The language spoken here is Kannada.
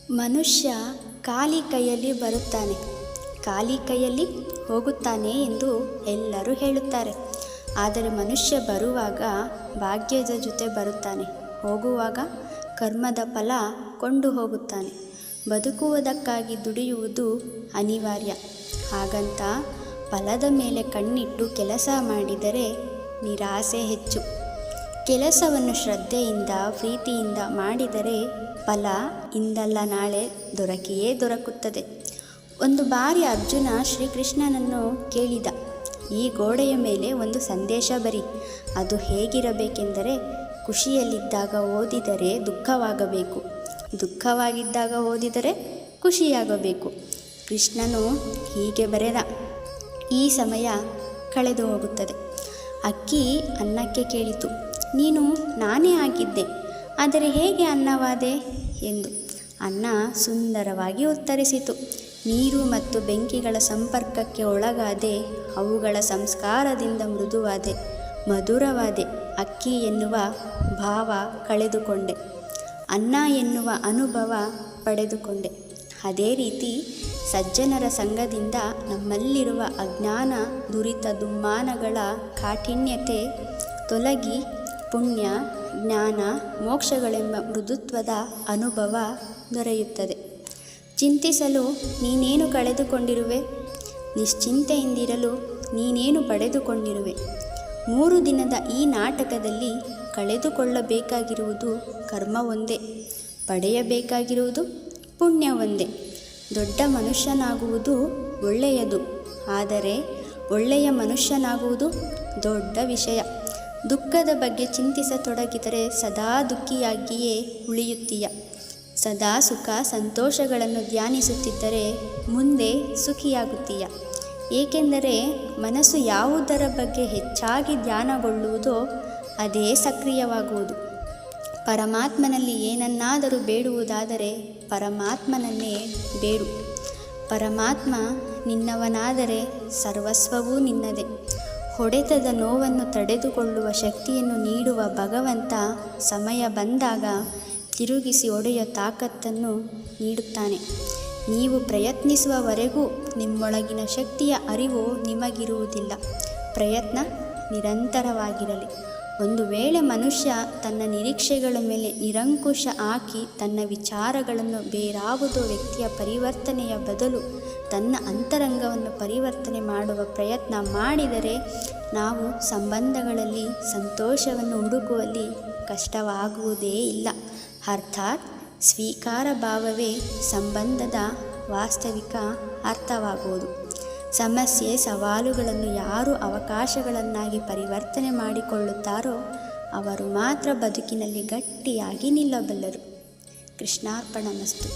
ಮನುಷ್ಯ ಖಾಲಿ ಕೈಯಲ್ಲಿ ಬರುತ್ತಾನೆ, ಖಾಲಿ ಕೈಯಲ್ಲಿ ಹೋಗುತ್ತಾನೆ ಎಂದು ಎಲ್ಲರೂ ಹೇಳುತ್ತಾರೆ. ಆದರೆ ಮನುಷ್ಯ ಬರುವಾಗ ಭಾಗ್ಯದ ಜೊತೆ ಬರುತ್ತಾನೆ, ಹೋಗುವಾಗ ಕರ್ಮದ ಫಲ ಕೊಂಡು ಹೋಗುತ್ತಾನೆ. ಬದುಕುವುದಕ್ಕಾಗಿ ದುಡಿಯುವುದು ಅನಿವಾರ್ಯ. ಹಾಗಂತ ಫಲದ ಮೇಲೆ ಕಣ್ಣಿಟ್ಟು ಕೆಲಸ ಮಾಡಿದರೆ ನಿರಾಸೆ ಹೆಚ್ಚು. ಕೆಲಸವನ್ನು ಶ್ರದ್ಧೆಯಿಂದ ಪ್ರೀತಿಯಿಂದ ಮಾಡಿದರೆ ಫಲ ಇಂದಲ್ಲ ನಾಳೆ ದೊರಕಿಯೇ ದೊರಕುತ್ತದೆ. ಒಂದು ಬಾರಿ ಅರ್ಜುನ ಶ್ರೀಕೃಷ್ಣನನ್ನು ಕೇಳಿದ, ಈ ಗೋಡೆಯ ಮೇಲೆ ಒಂದು ಸಂದೇಶ ಬರಿ. ಅದು ಹೇಗಿರಬೇಕೆಂದರೆ, ಖುಷಿಯಲ್ಲಿದ್ದಾಗ ಓದಿದರೆ ದುಃಖವಾಗಬೇಕು, ದುಃಖವಾಗಿದ್ದಾಗ ಓದಿದರೆ ಖುಷಿಯಾಗಬೇಕು. ಕೃಷ್ಣನು ಹೀಗೆ ಬರೆದ. ಈ ಸಮಯ ಕಳೆದು ಹೋಗುತ್ತದೆ. ಅಕ್ಕಿ ಅನ್ನಕ್ಕೆ ಕೇಳಿತು, ನೀನು ನಾನೇ ಆಗಿದ್ದೆ, ಆದರೆ ಹೇಗೆ ಅನ್ನವಾದೆ ಎಂದು. ಅನ್ನ ಸುಂದರವಾಗಿ ಉತ್ತರಿಸಿತು, ನೀರು ಮತ್ತು ಬೆಂಕಿಗಳ ಸಂಪರ್ಕಕ್ಕೆ ಒಳಗಾದೆ, ಅವುಗಳ ಸಂಸ್ಕಾರದಿಂದ ಮೃದುವಾದೆ, ಮಧುರವಾದೆ. ಅಕ್ಕಿ ಎನ್ನುವ ಭಾವ ಕಳೆದುಕೊಂಡೆ, ಅನ್ನ ಎನ್ನುವ ಅನುಭವ ಪಡೆದುಕೊಂಡೆ. ಅದೇ ರೀತಿ ಸಜ್ಜನರ ಸಂಘದಿಂದ ನಮ್ಮಲ್ಲಿರುವ ಅಜ್ಞಾನ ದುರಿತ ದುಮ್ಮಾನಗಳ ಕಾಠಿಣ್ಯತೆ ತೊಲಗಿ ಪುಣ್ಯ ಜ್ಞಾನ ಮೋಕ್ಷಗಳೆಂಬ ಮೃದುತ್ವದ ಅನುಭವ ದೊರೆಯುತ್ತದೆ. ಚಿಂತಿಸಲು ನೀನೇನು ಕಳೆದುಕೊಂಡಿರುವೆ? ನಿಶ್ಚಿಂತೆಯಿಂದಿರಲು ನೀನೇನು ಪಡೆದುಕೊಂಡಿರುವೆ? 3 ದಿನದ ಈ ನಾಟಕದಲ್ಲಿ ಕಳೆದುಕೊಳ್ಳಬೇಕಾಗಿರುವುದು ಕರ್ಮ ಒಂದೇ, ಪಡೆಯಬೇಕಾಗಿರುವುದು ಪುಣ್ಯ ಒಂದೇ. ದೊಡ್ಡ ಮನುಷ್ಯನಾಗುವುದು ಒಳ್ಳೆಯದು, ಆದರೆ ಒಳ್ಳೆಯ ಮನುಷ್ಯನಾಗುವುದು ದೊಡ್ಡ ವಿಷಯ. ದುಃಖದ ಬಗ್ಗೆ ಚಿಂತಿಸತೊಡಗಿದರೆ ಸದಾ ದುಃಖಿಯಾಗಿಯೇ ಉಳಿಯುತ್ತೀಯ. ಸದಾ ಸುಖ ಸಂತೋಷಗಳನ್ನು ಧ್ಯಾನಿಸುತ್ತಿದ್ದರೆ ಮುಂದೆ ಸುಖಿಯಾಗುತ್ತೀಯ. ಏಕೆಂದರೆ ಮನಸ್ಸು ಯಾವುದರ ಬಗ್ಗೆ ಹೆಚ್ಚಾಗಿ ಧ್ಯಾನಗೊಳ್ಳುವುದೋ ಅದೇ ಸಕ್ರಿಯವಾಗುವುದು. ಪರಮಾತ್ಮನಲ್ಲಿ ಏನನ್ನಾದರೂ ಬೇಡುವುದಾದರೆ ಪರಮಾತ್ಮನನ್ನೇ ಬೇಡು. ಪರಮಾತ್ಮ ನಿನ್ನವನಾದರೆ ಸರ್ವಸ್ವವೂ ನಿನ್ನದೇ. ಹೊಡೆತದ ನೋವನ್ನು ತಡೆದುಕೊಳ್ಳುವ ಶಕ್ತಿಯನ್ನು ನೀಡುವ ಭಗವಂತ ಸಮಯ ಬಂದಾಗ ತಿರುಗಿಸಿ ಒಡೆಯುವ ತಾಕತ್ತನ್ನು ನೀಡುತ್ತಾನೆ. ನೀವು ಪ್ರಯತ್ನಿಸುವವರೆಗೂ ನಿಮ್ಮೊಳಗಿನ ಶಕ್ತಿಯ ಅರಿವು ನಿಮಗಿರುವುದಿಲ್ಲ. ಪ್ರಯತ್ನ ನಿರಂತರವಾಗಿರಲಿ. ಒಂದು ವೇಳೆ ಮನುಷ್ಯ ತನ್ನ ನಿರೀಕ್ಷೆಗಳ ಮೇಲೆ ನಿರಂಕುಶ ಹಾಕಿ ತನ್ನ ವಿಚಾರಗಳನ್ನು ಬೇರಾವುದೋ ವ್ಯಕ್ತಿಯ ಪರಿವರ್ತನೆಯ ಬದಲು ತನ್ನ ಅಂತರಂಗವನ್ನು ಪರಿವರ್ತನೆ ಮಾಡುವ ಪ್ರಯತ್ನ ಮಾಡಿದರೆ ನಾವು ಸಂಬಂಧಗಳಲ್ಲಿ ಸಂತೋಷವನ್ನು ಹುಡುಕುವಲ್ಲಿ ಕಷ್ಟವಾಗುವುದೇ ಇಲ್ಲ. ಅರ್ಥಾತ್ ಸ್ವೀಕಾರ ಭಾವವೇ ಸಂಬಂಧದ ವಾಸ್ತವಿಕ ಅರ್ಥವಾಗುವುದು. ಸಮಸ್ಯೆ ಸವಾಲುಗಳನ್ನು ಯಾರು ಅವಕಾಶಗಳನ್ನಾಗಿ ಪರಿವರ್ತನೆ ಮಾಡಿಕೊಳ್ಳುತ್ತಾರೋ ಅವರು ಮಾತ್ರ ಬದುಕಿನಲ್ಲಿ ಗಟ್ಟಿಯಾಗಿ ನಿಲ್ಲಬಲ್ಲರು. ಕೃಷ್ಣಾರ್ಪಣಮಸ್ತು.